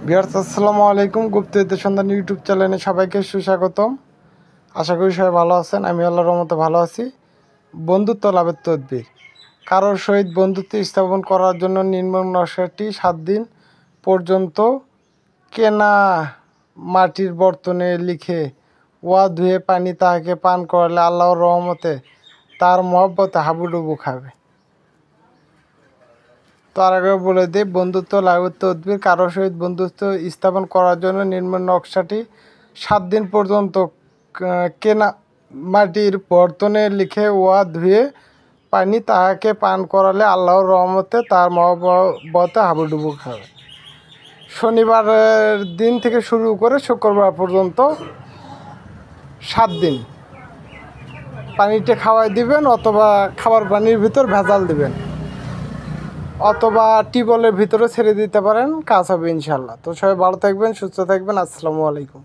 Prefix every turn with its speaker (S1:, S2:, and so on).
S1: Viewers আসসালামু আলাইকুম। গুপ্তবিদ্যা সন্ধান ইউটিউব চ্যানেলে সবাইকে সুস্বাগতম। আশা করি সবাই ভালো আছেন। আমি আল্লাহর রহমতে ভালো আছি। বন্ধুত্ব লাভের তদবির। কারোর সহিত বন্ধুত্ব স্থাপন করার জন্য নির্মম নকশাটি 7 দিন পর্যন্ত কেনা মাটির বর্তনে লিখে ওয়া ধুয়ে পানি তাহাকে পান করালে আল্লাহর রহমতে তার মহব্বতে হাবুডুবু খাবে। তার আগে বলে দিই, বন্ধুত্ব লাভের তদবির। কারোর সহিত বন্ধুত্ব স্থাপন করার জন্য নির্মাণ নকশাটি 7 দিন পর্যন্ত কেনা মাটির বর্তনে লিখে ওয়া ধুয়ে পানি তাহাকে পান করালে আল্লাহর রহমতে তার মহব্বতে হাবুডুবু খাবে। শনিবারের দিন থেকে শুরু করে শুক্রবার পর্যন্ত 7 দিন পানিতে খাওয়াই দিবেন, অথবা খাবার পানির ভিতর ভেজাল দিবেন, অথবা টিউবওয়েলের ভিতরে ছেড়ে দিতে পারেন। কাজ হবে ইনশাল্লাহ। তো সবাই ভালো থাকবেন, সুস্থ থাকবেন। আসসালামু আলাইকুম।